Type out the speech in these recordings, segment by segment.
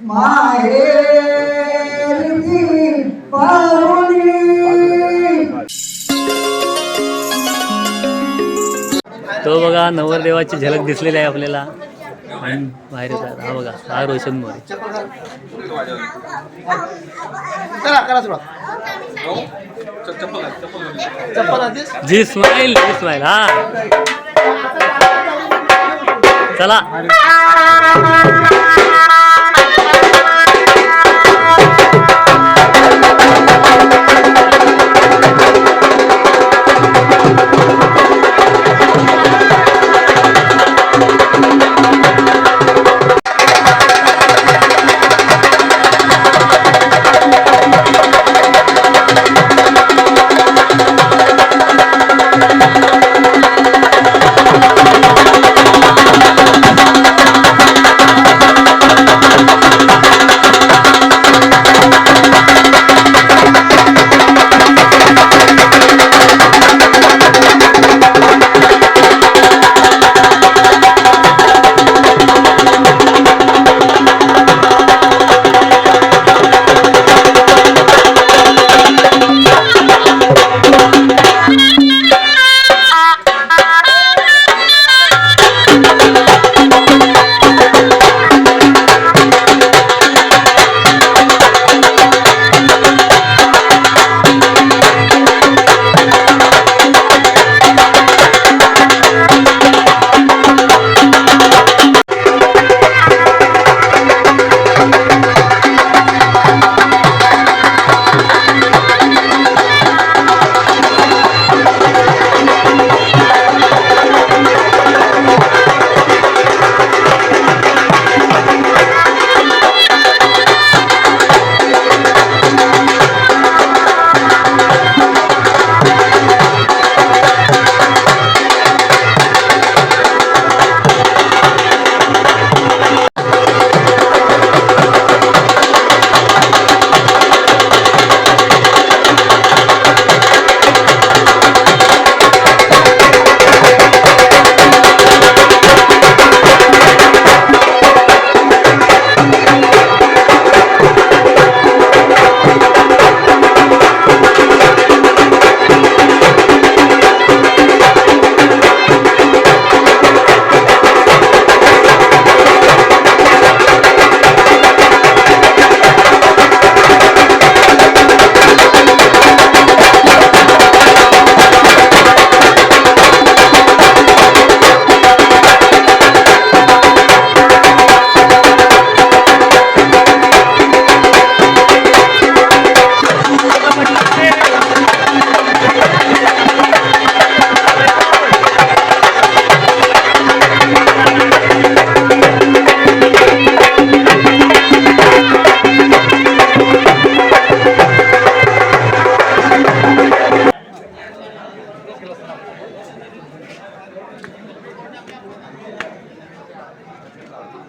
माहेरची पाहुणी. तो बघा नवरदेवाची झलक दिसलेली आहे आपल्याला. आणि बाहेर येतात हा बघा, हा रोशन मोरे. जी स्माइल, जी स्माइल. हा चला.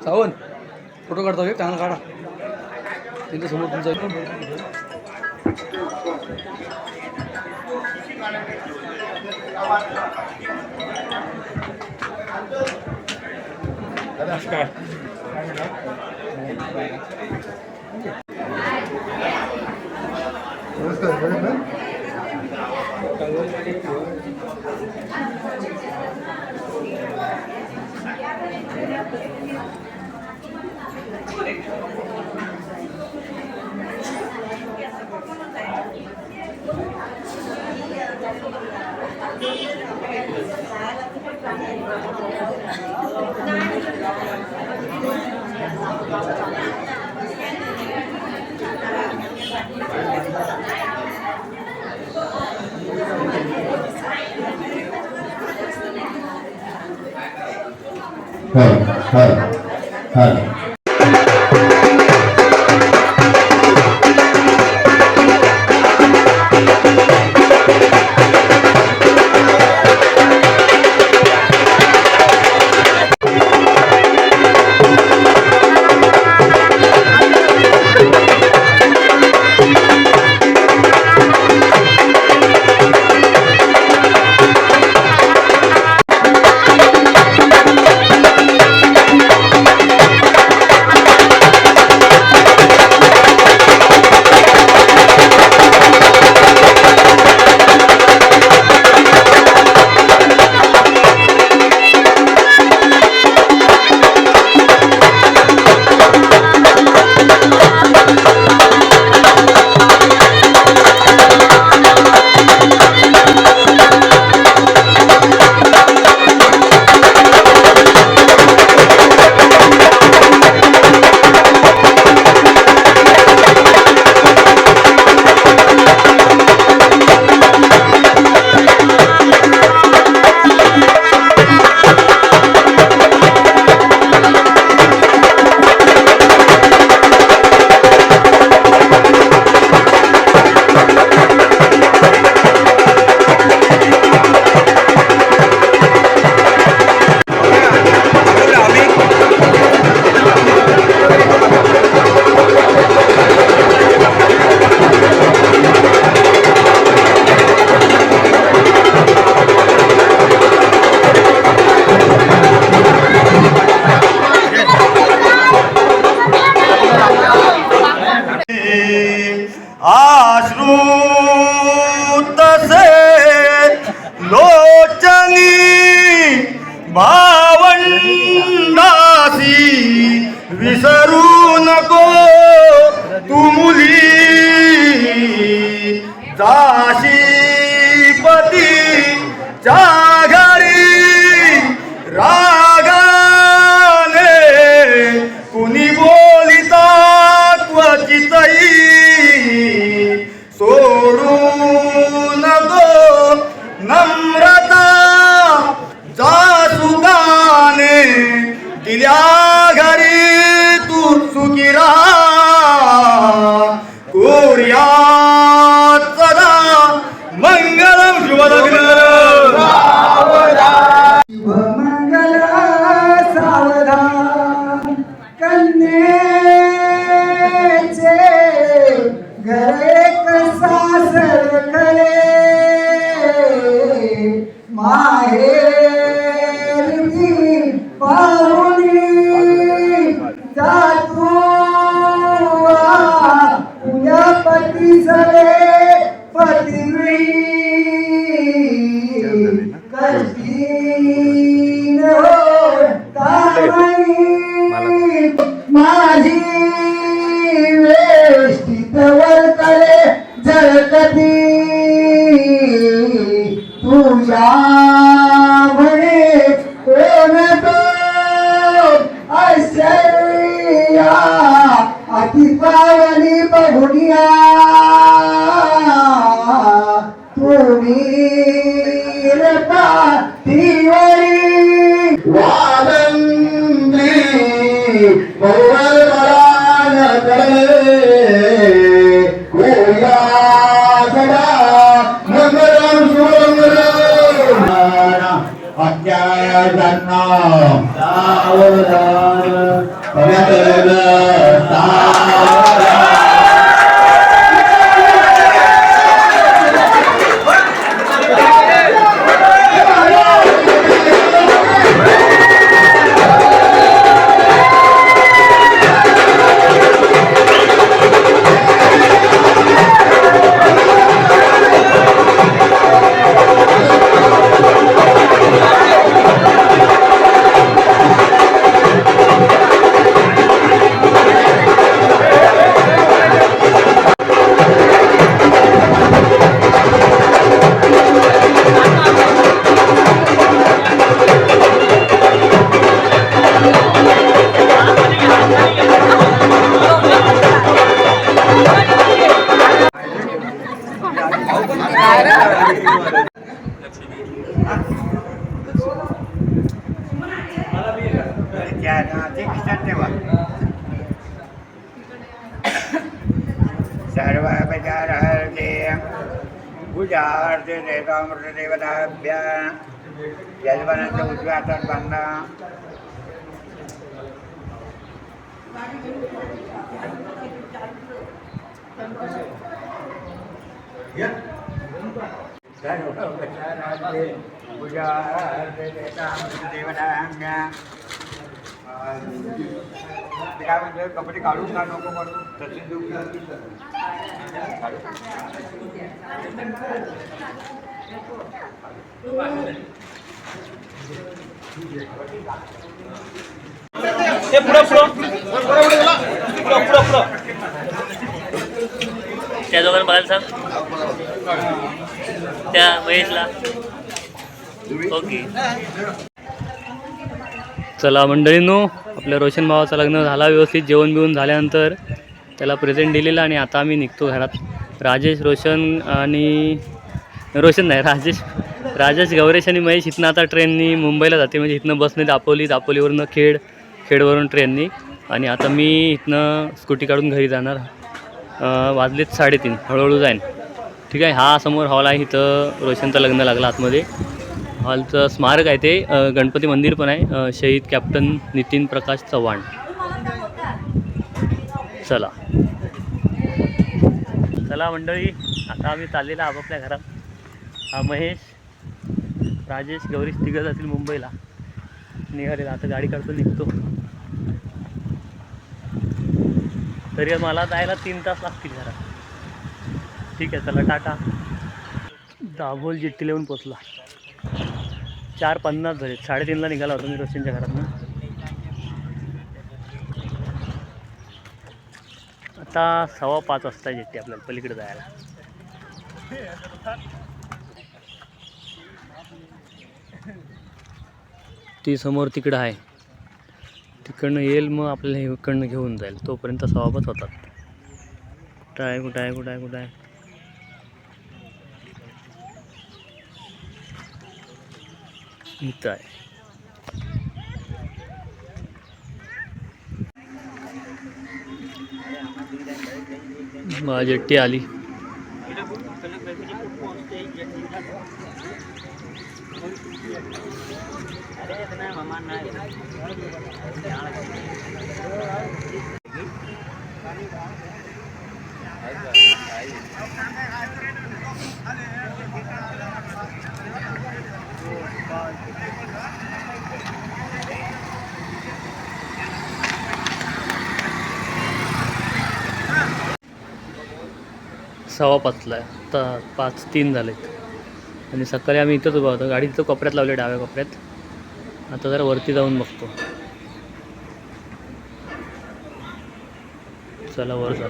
सावन फोटो काढतो एक चांगला काढा त्यांच्या समोर तुमचा. नमस्कार. विसरू नको तू मुली जाशी पतीच्या घरी रागाने कुणी बोलिता क्वचितही सोडू नको नम्रता जासुकाने दिल्या घरी तू सुखी राहा कोर्यात सदा मंगलम शुभलग्न शुभमंगल सावधान कन्येचे घरे सासर खरे माहेरची पाहुणी जातू तुझ्या पती सरे पतिवी कठीण माझी वेष्टीतवर करे झळकती तुझ्या म्हणे कोण तो ऐश्वर्या अतिपावली बघुनिया तुम्ही पाठीवरी वादंदी बहुवल बळान करे कोया सदा मंगलम शुभमंगलम अत्यायांना सावधान पवित्र सावधान सर्व बजार हरते पूजा अर्थे देवामृत देवताभ्या यजमानाच्या उजव्या हातात बांधा सर्व बजार हरते पूजा अर्थे देवामृत देवताभ्या काय म्हणजे कपडे काढून का नको म्हणून तशी त्या दोघांना बघायला सांग त्या महेशला ओके चला मंडळींनो आपल्या रोशन भावाचं लग्न झाला व्यवस्थित जेवण बिवून झाल्यानंतर त्याला प्रेझेंट दिलेलं आणि आता आम्ही निघतो घरात राजेश राजेश गौरेश आणि महेश इथनं आता ट्रेननी मुंबईला जाते म्हणजे इथनं बसने दापोलीवरनं खेडवरून ट्रेननी आणि आता मी इथनं स्कूटी काढून घरी जाणार वाजलेत 3:30 हळूहळू जाईन ठीक आहे. हा समोर हॉल आहे इथं रोशनचं लग्न लागलं आतमध्ये हॉलचं स्मारक आहे ते गणपती मंदिर पण आहे शहीद कॅप्टन नितीन प्रकाश चव्हाण. चला मंडळी आता आम्ही चाललेला आपापल्या घरात. हा महेश राजेश गौरीश तिघं जातील मुंबईला निघालेला आता गाडी काढतो निघतो तरी मला जायला 3 तास लागतील घरात. ठीक आहे चला टाटा. दाभोल जिट्टीला येऊन पोचला 4:50 झाले 3:30ला निघाला होतो मी रोशनच्या घरातनं. आता 5:15 वाजता जेट्टी आपल्याला पलीकडे जायला. ती समोर तिकडं आहे, तिकडनं येईल मग आपल्याला इकडनं घेऊन जाईल. तोपर्यंत 5:15 होतात. कुठं आहे कुठं आहे कुठं आहे कुठं आहे इथं आहे. जेट्टी आली. सव्वा पाचला आहे, आता 5:03 झालेत. आणि सकाळी आम्ही इथंच उभा होतो, गाडी इथं कोपऱ्यात लावली, डाव्या कोपऱ्यात. आता जरा वरती जाऊन बघतो. चला वर जा.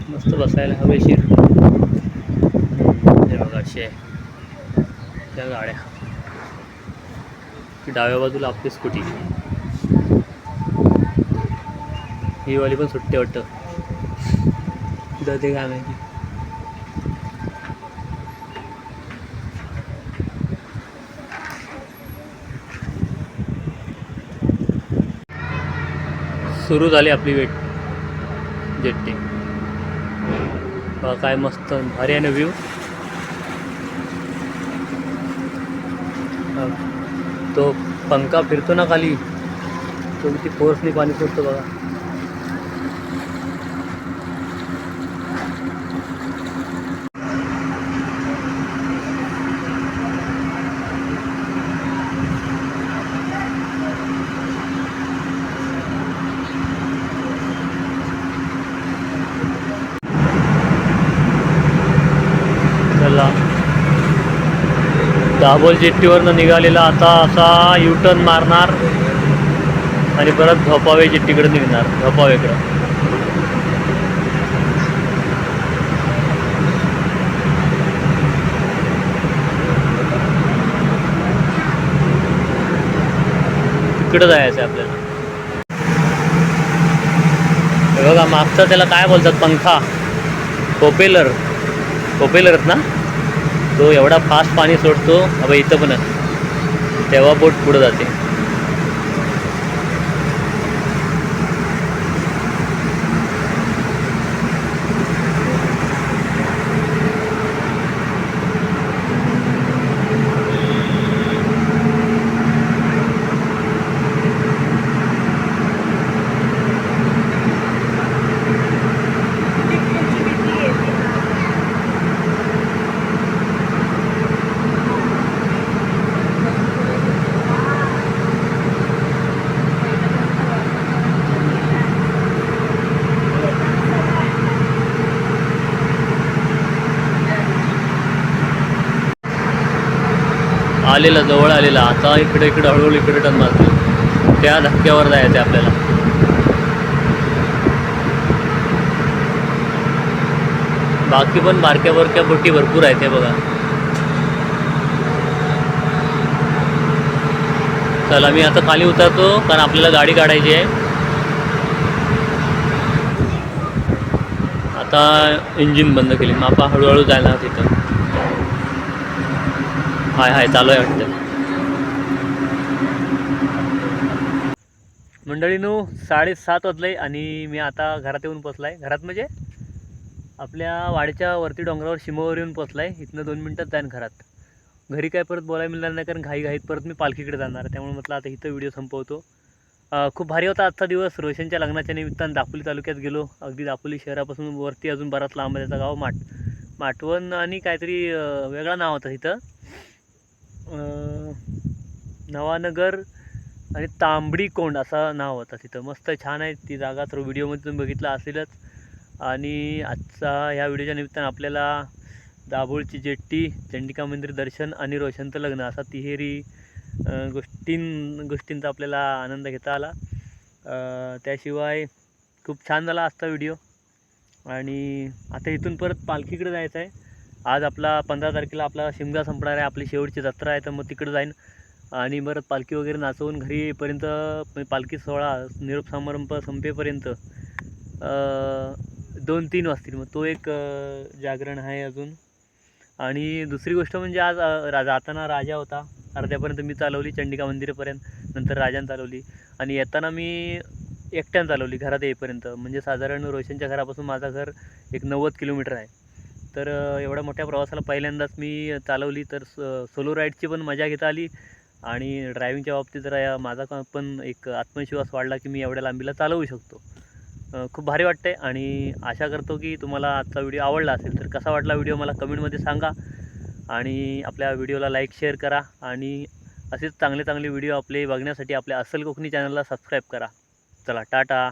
मस्त बसायला हवेशीर. हे बघा अशी आहे त्या गाड्या. डाव्या बाजूला आपली स्कूटी, ही वाली पण सुट्टी वाटतं. जाते काय माहिती. सुरू झाली आपली जेट्टी. काय मस्त भारी आहे ना व्ह्यू. तो पंखा फिरतो ना खाली, तो किती फोर्सनी पाणी सोडतो बघा. चला दाभोळ जेट्टीवरनं निघालेला आता असा U-टर्न मारणार आणि परत झोपावे जेट्टीकडे निघणार, झोपावेकडं. तिकडं जायचं आहे आपल्याला. हे बघा मागचं त्याला काय बोलतात, पंखा, प्रोपेलर ना, तो एवढा फास्ट पाणी सोडतो. अब इथं पण आहे, तेव्हा बोट पुढं जाते. आलेला, जवळ आलेला. आता इकडे हळूहळू इकडे टर्न मारतो. त्या धक्क्यावर जायचं आहे आपल्याला. बाकी पण बारक्या बोटी भरपूर आहेत, हे बघा. चला मी आता खाली उतरतो, कारण आपल्याला गाडी काढायची आहे. आता इंजिन बंद केली, मग आपण हळूहळू जायला तिथं. हाय चालू आहे वाटतं. मंडळीनो 7:30 वाजले आणि मी आता घरात येऊन पोचला आहे. घरात म्हणजे आपल्या वाडीच्या वरती डोंगरावर शिमोवर येऊन पोचला आहे. इथनं 2 मिनटात जाईन घरात. घरी काय परत बोलायला मिळणार नाही, कारण घाईत परत मी पालखीकडे जाणार. त्यामुळे म्हटलं आता इथं व्हिडिओ संपवतो. खूप भारी होता आजचा दिवस. रोशनच्या लग्नाच्या निमित्तानं दापोली तालुक्यात गेलो. अगदी दापोली शहरापासून वरती अजून बराच लांब आहे त्याचं गाव. माटवण आणि काहीतरी वेगळं नाव होतं तिथं. नवानगर आणि तांबडी कोंड असं नाव होतं तिथं. मस्त छान आहे ती जागा, तर व्हिडिओमध्ये तुम्ही बघितलं असेलच. आणि आजचा ह्या व्हिडिओच्या निमित्तानं आपल्याला दाभोळची जेट्टी, चंडिका मंदिर दर्शन आणि रोशनचं लग्न असा तिहेरी गोष्टींचा आपल्याला आनंद घेता आला. त्याशिवाय खूप छान झाला आजचा व्हिडिओ. आणि आता इथून परत पालखीकडे जायचं आहे. आज आपला 15 तारखेला आपला शिमगा संपणार आहे, आपली शेवटची जत्रा आहे. तर मग तिकडे जाईन आणि परत पालखी वगैरे नाचवून घरी येईपर्यंत, पालखी सोहळा निरोप समारंभ संपेपर्यंत 2-3 वाजतील. मग तो एक जागरण आहे अजून. आणि दुसरी गोष्ट म्हणजे आज जाताना राजा होता, अर्ध्यापर्यंत मी चालवली चंडिका मंदिरापर्यंत, नंतर राजाने चालवली. आणि येताना मी एकट्यानं चालवली घरात येईपर्यंत. म्हणजे साधारण रोशनच्या घरापासून माझं घर एक 90 किलोमीटर आहे. तर एवढ्या मोठ्या प्रवासाला पहिल्यांदाच मी चालवली. तर सोलो राईडची पण मजा घेता आली. आणि ड्रायव्हिंगच्या बाबतीत जरा माझा पण एक आत्मविश्वास वाढला की मी एवढ्या लांबीला चालवू शकतो. खूप भारी वाटतं आहे. आणि आशा करतो की तुम्हाला आजचा व्हिडिओ आवडला असेल. तर कसा वाटला व्हिडिओ मला कमेंटमध्ये सांगा. आणि आपल्या व्हिडिओला लाईक शेअर करा. आणि असेच चांगले चांगले व्हिडिओ आपले बघण्यासाठी आपल्या अस्सल कोकणी चॅनलला सबस्क्राईब करा. चला टाटा.